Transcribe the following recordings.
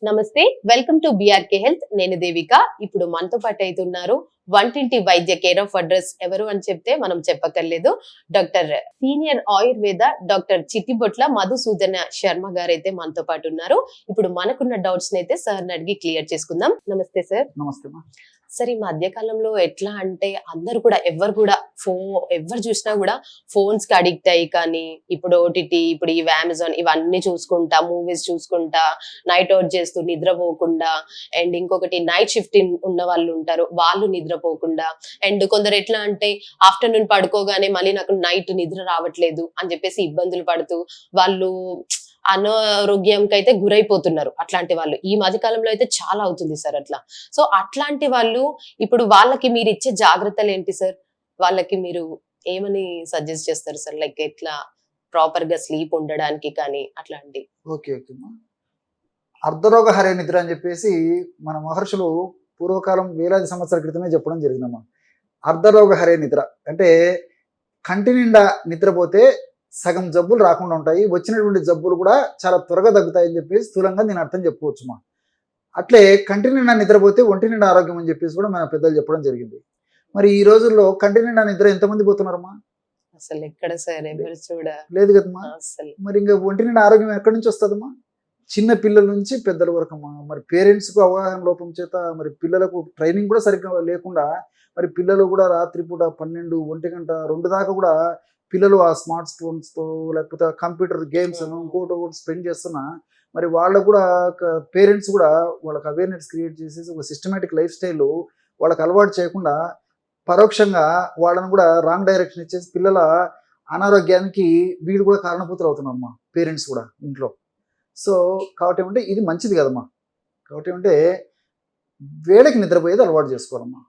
నమస్తే, welcome to BRK health. నేను దేవిక. ఇప్పుడు మనతో పాటు అయితున్నారు వంటింటి వైద్య కేర్ ఆఫ్ అడ్రస్. ఎవరు అని చెప్తే మనం చెప్పక్కర్లేదు. Doctor senior Ayurveda doctor Chittibotla Madhusudana Sharma గారు అయితే మనతో పాటు ఉన్నారు. ఇప్పుడు మనకున్న డౌట్స్ అయితే సార్ అడిగి క్లియర్ చేసుకుందాం. నమస్తే సార్. నమస్తే. సరే, ఈ మధ్య కాలంలో ఎట్లా అంటే అందరూ కూడా ఎవరు చూసినా కూడా ఫోన్స్ కి అడిక్ట్ అయ్యి, కానీ ఇప్పుడు ఓటీటీ, ఇప్పుడు ఇవి అమెజాన్, ఇవన్నీ చూసుకుంటా, మూవీస్ చూసుకుంటా, నైట్ అవుట్ చేస్తూ నిద్రపోకుండా, అండ్ ఇంకొకటి నైట్ షిఫ్ట్ ఉన్న వాళ్ళు ఉంటారు, వాళ్ళు నిద్రపోకుండా, అండ్ కొందరు ఎట్లా అంటే ఆఫ్టర్నూన్ పడుకోగానే మళ్ళీ నాకు నైట్ నిద్ర రావట్లేదు అని చెప్పేసి ఇబ్బందులు పడుతూ వాళ్ళు అనారోగ్యంకి అయితే గురైపోతున్నారు. అట్లాంటి వాళ్ళు ఈ మధ్య కాలంలో అయితే చాలా అవుతుంది సార్ అట్లా. సో అట్లాంటి వాళ్ళు ఇప్పుడు వాళ్ళకి మీరు ఇచ్చే జాగ్రత్తలు ఏంటి సార్? వాళ్ళకి మీరు ఏమని సజెస్ట్ చేస్తారు సార్? లైక్ ఎట్లా ప్రాపర్ గా స్లీప్ ఉండడానికి కానీ అట్లాంటి. ఓకే ఓకే అర్ధరోగ హరే నిద్ర అని చెప్పేసి మన మహర్షులు పూర్వకాలం వేలాది సంవత్సరాల క్రితమే చెప్పడం జరిగిందమ్మా. అర్ధరోగ హరే నిద్ర అంటే కంటి నిండా నిద్రపోతే సగం జబ్బులు రాకుండా ఉంటాయి, వచ్చినటువంటి జబ్బులు కూడా చాలా త్వరగా తగ్గుతాయని చెప్పేసి స్థూలంగా నేను అర్థం చెప్పుకోవచ్చుమా. అట్లే కంటి నిండా నిద్రపోతే ఒంటి నిండా ఆరోగ్యం అని చెప్పేసి కూడా మన పెద్దలు చెప్పడం జరిగింది. మరి ఈ రోజుల్లో కంటి నిండా నిద్ర ఎంతమంది పోతున్నారమ్మా? అసలు ఎక్కడ సార్, ఎవరు చూడ లేదు కదమ్మా. అసలు మరి ఇంకా ఒంటి నిండా ఆరోగ్యం ఎక్కడి నుంచి వస్తుందమ్మా? చిన్న పిల్లల నుంచి పెద్దల వరకు అమ్మా. మరి పేరెంట్స్కు అవగాహన లోపం చేత మరి పిల్లలకు ట్రైనింగ్ కూడా సరిగ్గా లేకుండా మరి పిల్లలు కూడా రాత్రిపూట 12, 1 గంట, 2 దాకా కూడా పిల్లలు ఆ స్మార్ట్ ఫోన్స్తో లేకపోతే కంప్యూటర్ గేమ్స్ ఇంకోటి స్పెండ్ చేస్తున్నా మరి వాళ్ళకు కూడా పేరెంట్స్ కూడా వాళ్ళకి అవేర్నెస్ క్రియేట్ చేసేసి ఒక సిస్టమేటిక్ లైఫ్ స్టైల్ వాళ్ళకి అలవాటు చేయకుండా పరోక్షంగా వాళ్ళని కూడా రాంగ్ డైరెక్షన్ ఇచ్చేసి పిల్లల అనారోగ్యానికి వీళ్ళు కూడా కారణభూతులు అవుతున్నారమ్మా, పేరెంట్స్ కూడా ఇంట్లో. సో కాబట్టి ఏమంటే ఇది మంచిది కదమ్మా. కాబట్టి ఏమంటే వేళకి నిద్రపోయేది అలవాటు చేసుకోవాలమ్మా.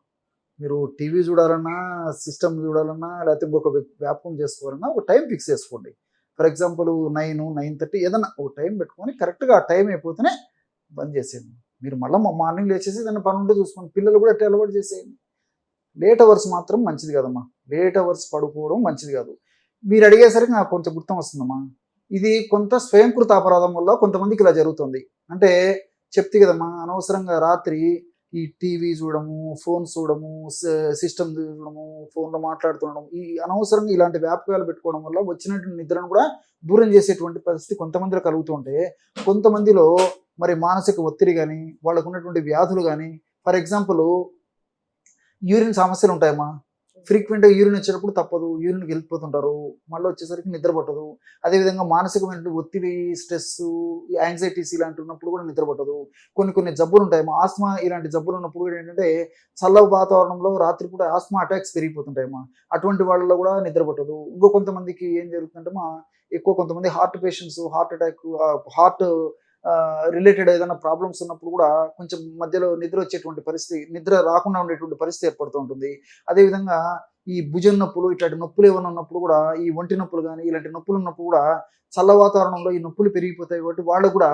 మీరు టీవీ చూడాలన్నా, సిస్టమ్ చూడాలన్నా, లేకపోతే ఇంకొక వ్యాపకం చేసుకోవాలన్నా ఒక టైం ఫిక్స్ చేసుకోండి. ఫర్ ఎగ్జాంపుల్ 9, 9:30 ఏదన్నా ఒక టైం పెట్టుకొని కరెక్ట్గా ఆ టైం అయిపోతేనే బంద్ చేసేయండి. మీరు మళ్ళీ మార్నింగ్ లేచేసి ఏదైనా పని ఉంటే చూసుకోండి. పిల్లలు కూడా ఎట్లా అలవాటు చేసేయండి. లేట్ అవర్స్ మాత్రం మంచిది కదమ్మా. లేట్ అవర్స్ పడుకోవడం మంచిది కాదు. మీరు అడిగేసరికి నాకు కొంచెం గుర్తం వస్తుందమ్మా. ఇది కొంత స్వయంకృత అపరాధం వల్ల కొంతమందికి ఇలా జరుగుతుంది. అంటే చెప్తే కదమ్మా, అనవసరంగా రాత్రి ఈ టీవీ చూడము, ఫోన్ చూడము, సిస్టమ్ చూడము, ఫోన్లో మాట్లాడుతుండడం, ఈ అనవసరంగా ఇలాంటి వ్యాపకాలు పెట్టుకోవడం వల్ల వచ్చినటువంటి నిద్రను కూడా దూరం చేసేటువంటి పరిస్థితి కొంతమందిలో కలుగుతుంటే, కొంతమందిలో మరి మానసిక ఒత్తిడి కానీ వాళ్ళకు ఉన్నటువంటి వ్యాధులు కానీ, ఫర్ ఎగ్జాంపుల్ యూరిన్ సమస్యలు ఉంటాయమ్మా. ఫ్రీక్వెంట్గా యూరిన్ వచ్చినప్పుడు తప్పదు, యూరిన్కి వెళ్ళిపోతుంటారు, మళ్ళీ వచ్చేసరికి నిద్ర పట్టదు. అదేవిధంగా మానసికమైన ఒత్తిడి, స్ట్రెస్, యాంగ్జైటీస్ ఇలాంటి ఉన్నప్పుడు కూడా నిద్ర పట్టదు. కొన్ని జబ్బులు ఉంటాయమ్మా. ఆస్మా ఇలాంటి జబ్బులు ఉన్నప్పుడు కూడా ఏంటంటే చల్ల వాతావరణంలో రాత్రిపూట ఆస్మా అటాక్స్ పెరిగిపోతుంటాయమ్మా. అటువంటి వాళ్ళలో కూడా నిద్ర పట్టదు. ఇంకో కొంతమందికి ఏం జరుగుతుందంటే ఎక్కువ కొంతమంది heart patients, heart attack, heart related ఏదైనా ప్రాబ్లమ్స్ ఉన్నప్పుడు కూడా కొంచెం మధ్యలో నిద్ర వచ్చేటువంటి పరిస్థితి, నిద్ర రాకుండా ఉండేటువంటి పరిస్థితి ఏర్పడుతూ ఉంటుంది. అదేవిధంగా ఈ భుజం నొప్పులు, ఇట్లాంటి నొప్పులు ఏమైనా ఉన్నప్పుడు కూడా, ఈ ఒంటి నొప్పులు కానీ ఇలాంటి నొప్పులు ఉన్నప్పుడు కూడా చల్ల వాతావరణంలో ఈ నొప్పులు పెరిగిపోతాయి. కాబట్టి వాళ్ళు కూడా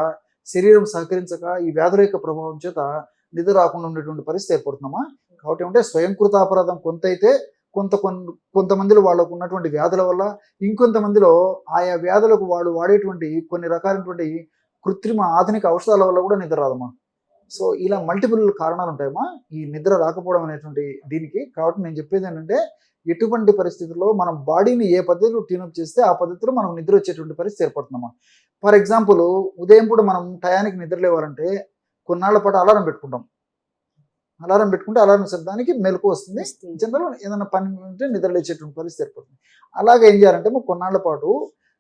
శరీరం సహకరించక ఈ వ్యాధుల యొక్క ప్రభావం చేత నిద్ర రాకుండా ఉండేటువంటి పరిస్థితి ఏర్పడుతున్నామా. కాబట్టి ఏమంటే స్వయంకృత అపరాధం కొంత అయితే కొంతమందిలో వాళ్ళకు ఉన్నటువంటి వ్యాధుల వల్ల, ఇంకొంతమందిలో ఆయా వ్యాధులకు వాళ్ళు వాడేటువంటి కొన్ని రకాలైనటువంటి కృత్రిమ ఆధునిక ఔషధాల వల్ల కూడా నిద్ర రాదమ్మా. సో ఇలా మల్టిపుల్ కారణాలు ఉంటాయమ్మా ఈ నిద్ర రాకపోవడం అనేటువంటి దీనికి. కాబట్టి నేను చెప్పేది ఏంటంటే, ఎటువంటి పరిస్థితుల్లో మనం బాడీని ఏ పద్ధతిలో ట్యూనప్ చేస్తే ఆ పద్ధతిలో మనం నిద్ర వచ్చేటువంటి పరిస్థితి ఏర్పడుతుందమ్మా. ఫర్ ఎగ్జాంపుల్ ఉదయం పూట మనం టయానికి నిద్ర లేవాలంటే కొన్నాళ్ల పాటు అలారం పెట్టుకుంటాం. అలారం పెట్టుకుంటే అలారం శబ్దానికి మెలకు వస్తుంది. జనరల్ ఏదైనా పని ఉంటే నిద్ర లేచేటువంటి పరిస్థితి ఏర్పడుతుంది. అలాగే ఏం చేయాలంటే కొన్నాళ్ల పాటు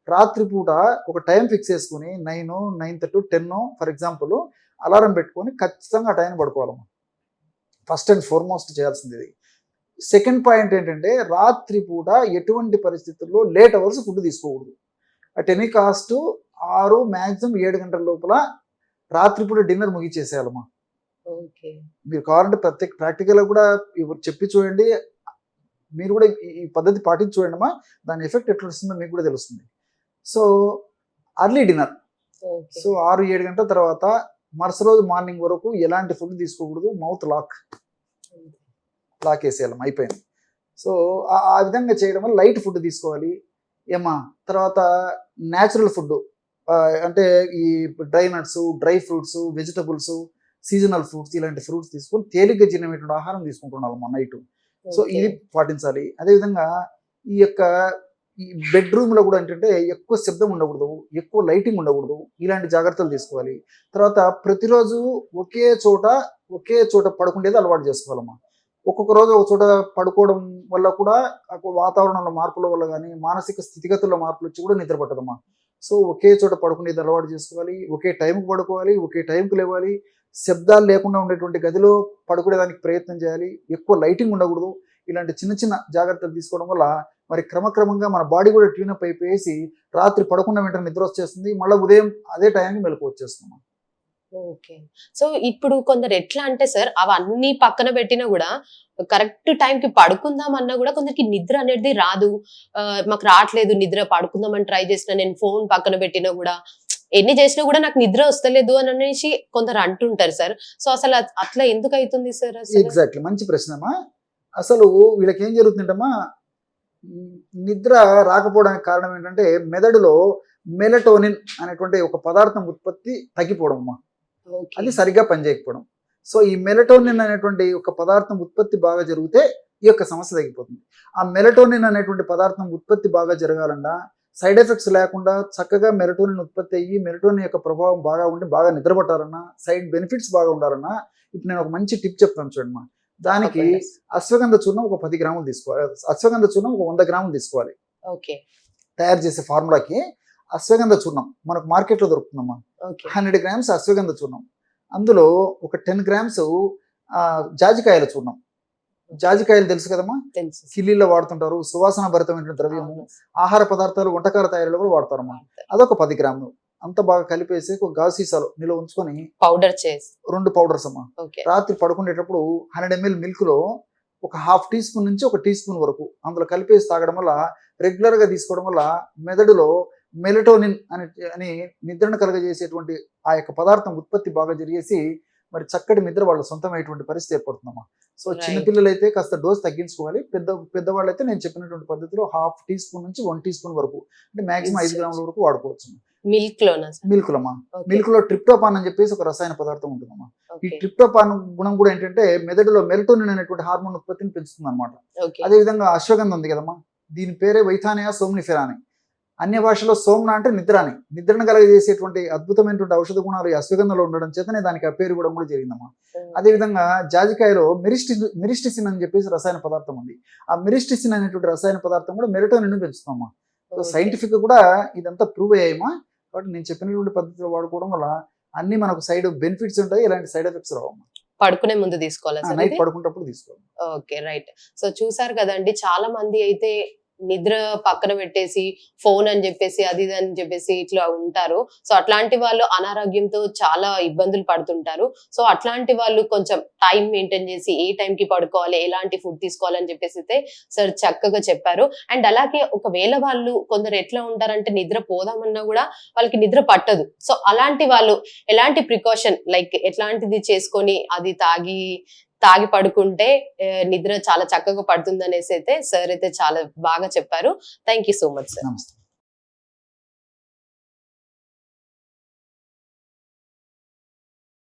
రాత్రిపూట ఒక టైం ఫిక్స్ చేసుకుని 9, 9:30, 10 ఫర్ ఎగ్జాంపుల్ అలారం పెట్టుకొని ఖచ్చితంగా ఆ టైం పడుకోవాలమ్మా. ఫస్ట్ అండ్ ఫార్మోస్ట్ చేయాల్సింది ఇది. సెకండ్ పాయింట్ ఏంటంటే, రాత్రిపూట ఎటువంటి పరిస్థితుల్లో లేట్ అవర్స్ ఫుడ్ తీసుకోకూడదు. అట్ ఎనీ కాస్ట్ 6 మ్యాక్సిమం 7 గంటల లోపల రాత్రిపూట డిన్నర్ ముగిచేసేయాలమ్మా. మీరు కావాలంటే ప్రాక్టికల్గా కూడా చెప్పి చూడండి, మీరు కూడా ఈ పద్ధతి పాటించి చూడండి అమ్మా. దాని ఎఫెక్ట్ ఎట్లా వస్తుందో మీకు కూడా తెలుస్తుంది. So early dinner. సో 6-7 గంటల తర్వాత మరుస రోజు మార్నింగ్ వరకు ఎలాంటి ఫుడ్ తీసుకోకూడదు. మౌత్ లాక్ వేసేయాలి, అయిపోయింది. సో ఆ విధంగా చేయడం వల్ల లైట్ ఫుడ్ తీసుకోవాలి ఏమా. తర్వాత న్యాచురల్ ఫుడ్ అంటే ఈ dry nuts, dry fruits, vegetables, seasonal fruits ఇలాంటి ఫ్రూట్స్ తీసుకొని తేలిగ్గా జీర్ణమైనటువంటి ఆహారం తీసుకుంటున్నాము నైట్. సో ఇది పాటించాలి. అదేవిధంగా ఈ యొక్క ఈ బెడ్రూమ్ లో కూడా ఏంటంటే ఎక్కువ శబ్దం ఉండకూడదు, ఎక్కువ లైటింగ్ ఉండకూడదు, ఇలాంటి జాగ్రత్తలు తీసుకోవాలి. తర్వాత ప్రతిరోజు ఒకే చోట పడుకునేది అలవాటు చేసుకోవాలమ్మా. ఒక్కొక్క రోజు ఒక చోట పడుకోవడం వల్ల కూడా వాతావరణంలో మార్పుల వల్ల కానీ మానసిక స్థితిగతుల్లో మార్పులు వచ్చి కూడా నిద్ర పట్టదమ్మా. సో ఒకే చోట పడుకునేది అలవాటు చేసుకోవాలి, ఒకే టైంకి పడుకోవాలి, ఒకే టైంకి లేవాలి, శబ్దాలు లేకుండా ఉండేటువంటి గదిలో పడుకునేదానికి ప్రయత్నం చేయాలి, ఎక్కువ లైటింగ్ ఉండకూడదు. ఇలాంటి చిన్న చిన్న జాగ్రత్తలు తీసుకోవడం వల్ల మరి క్రమక్రమంగా మన బాడీ కూడా ట్యూనప్ అయిపోయేసి రాత్రి పడుకున్న వెంటనే నిద్ర వచ్చేస్తుంది, మళ్ళీ ఉదయం అదే టైంకి మెలకు వచ్చేస్తుంది. ఓకే. సో ఇప్పుడు కొందరు ఎట్లా అంటే సార్ అవన్నీ పక్కన పెట్టినా కూడా కరెక్ట్ టైంకి పడుకుందాం అన్నా కూడా కొందరికి నిద్ర అనేది రాదు. మాకు రావట్లేదు నిద్ర, పడుకుందామని ట్రై చేసినా, నేను ఫోన్ పక్కన పెట్టినా కూడా ఎన్ని చేసినా కూడా నాకు నిద్ర వస్తలేదు అని అనేసి కొందరు అంటుంటారు సార్. సో అసలు అట్లా ఎందుకు అవుతుంది సార్? ఎగ్జాక్ట్లీ, మంచి ప్రశ్నమ్మా. అసలు వీళ్ళకి ఏం జరుగుతుందమ్మా, నిద్ర రాకపోవడానికి కారణం ఏంటంటే మెదడులో మెలటోనిన్ అనేటువంటి ఒక పదార్థం ఉత్పత్తి తగ్గిపోవడం అమ్మా. అది సరిగ్గా పనిచేయకపోవడం. సో ఈ మెలటోనిన్ అనేటువంటి ఒక పదార్థం ఉత్పత్తి బాగా జరిగితే ఈ యొక్క సమస్య తగ్గిపోతుంది. ఆ మెలటోనిన్ అనేటువంటి పదార్థం ఉత్పత్తి బాగా జరగాలన్నా, సైడ్ ఎఫెక్ట్స్ లేకుండా చక్కగా మెలటోనిన్ ఉత్పత్తి అయ్యి మెలటోనిన్ యొక్క ప్రభావం బాగా ఉండి బాగా నిద్రపట్టాలన్నా, సైడ్ బెనిఫిట్స్ బాగా ఉండాలన్నా, ఇప్పుడు నేను ఒక మంచి టిప్ చెప్తాను చూడమ్మా. దానికి అశ్వగంధ చూర్ణం ఒక 10 గ్రాములు తీసుకోవాలి, అశ్వగంధ చూర్ణం ఒక 100 గ్రాములు తీసుకోవాలి. ఓకే. తయారు చేసే ఫార్ములాకి అశ్వగంధ చూర్ణం మనకు మార్కెట్లో దొరుకుతుందమ్మా. 100 గ్రామ్స్ అశ్వగంధ చూర్ణం, అందులో ఒక 10 గ్రామ్స్ జాజికాయల చూర్ణం. జాజికాయలు తెలుసు కదమ్మా, కిల్లీలో వాడుతుంటారు, సువాసన భరితమైన ద్రవ్యము, ఆహార పదార్థాలు వంటకాల తయారీలో కూడా వాడతారమ్మా. అదొక 10 గ్రాములు అంత బాగా కలిపేసి ఒక గాజు సీసాలో నిల్వ ఉంచుకొని పౌడర్ చేసి 2 పౌడర్స్ అమ్మా. రాత్రి పడుకునేటప్పుడు 100 ml మిల్క్ లో ఒక 1/2 టీ స్పూన్ నుంచి 1 టీ స్పూన్ వరకు అందులో కలిపేసి తాగడం వల్ల, రెగ్యులర్ గా తీసుకోవడం వల్ల మెదడులో మెలటోనిన్ అని నిద్రను కలగజేసేటువంటి ఆ యొక్క పదార్థం ఉత్పత్తి బాగా జరిగేసి మరి చక్కటి నిద్ర వాళ్ళ సొంతమైనటువంటి పరిస్థితి ఏర్పడుతుందమ్మా. సో చిన్నపిల్లలు అయితే కాస్త డోస్ తగ్గించుకోవాలి, పెద్దవాళ్ళు అయితే నేను చెప్పినటువంటి పద్ధతిలో 1/2 టీ స్పూన్ నుంచి 1 టీ స్పూన్ వరకు, అంటే మాక్సిమం 5 గ్రాముల వరకు వాడుకోవచ్చు. మిల్క్ లోమా, మిల్క్ లో ట్రిప్టోపాన్ అని చెప్పేసి ఒక రసాయన పదార్థం ఉంటుందమ్మా. ఈ ట్రిప్టోపాన్ గుణం కూడా ఏంటంటే మెదడులో మెలటోనిన్ అనేటువంటి హార్మోన్ ఉత్పత్తిని పెంచుతుంది అనమాట. అదే విధంగా అశ్వగంధ ఉంది కదమ్మా, దీని పేరే వైథానియా సోమ్నిఫెరా అని. అన్య భాషలో సోమ్న అంటే నిద్రను కలగజేసేటువంటి అద్భుతమైనటువంటి ఔషధ గుణాలు ఈ అశ్వగంధంలో ఉండడం చేతనే దానికి ఆ పేరు కూడా జరిగిందమ్మా. అదేవిధంగా జాజికాయలో మిరిస్టిసిన్ అని చెప్పేసి రసాయన పదార్థం ఉంది. ఆ మిరిస్టిసిన్ అనేటువంటి రసాయన పదార్థం కూడా మెలటోనిన్ పెంచుతామా. సో సైంటిఫిక్ కూడా ఇదంతా ప్రూవ్ అయ్యాయమ్మా. కాబట్టి నేను చెప్పినటువంటి పద్ధతిలో వాడుకోవడం వల్ల అన్ని మనకు సైడ్ బెనిఫిట్స్ ఉంటాయి, ఇలాంటి సైడ్ ఎఫెక్ట్స్ రావమ్మా. పడుకునే ముందు తీసుకోవాలి, నైట్ పడుకునేటప్పుడు తీసుకోవాలి. Okay, right. సో చూసారు కదండి, చాలా మంది అయితే నిద్ర పక్కన పెట్టేసి ఫోన్ అని చెప్పేసి అది ఇది అని చెప్పేసి ఇట్లా ఉంటారు. సో అట్లాంటి వాళ్ళు అనారోగ్యంతో చాలా ఇబ్బందులు పడుతుంటారు. సో అట్లాంటి వాళ్ళు కొంచెం టైం మెయింటైన్ చేసి ఏ టైంకి పడుకోవాలి, ఎలాంటి ఫుడ్ తీసుకోవాలని చెప్పేసి అయితే సార్ చక్కగా చెప్పారు. అండ్ అలాగే ఒకవేళ వాళ్ళు కొందరు ఎట్లా ఉంటారంటే నిద్ర పోదామన్నా కూడా వాళ్ళకి నిద్ర పట్టదు. సో అలాంటి వాళ్ళు ఎలాంటి ప్రికాషన్ లైక్ ఎట్లాంటిది చేసుకొని అది తాగి పడుకుంటే నిద్ర చాలా చక్కగా పడుతుంది అనేసి అయితే సార్ అయితే చాలా బాగా చెప్పారు. Thank you so much sir. నమస్తే.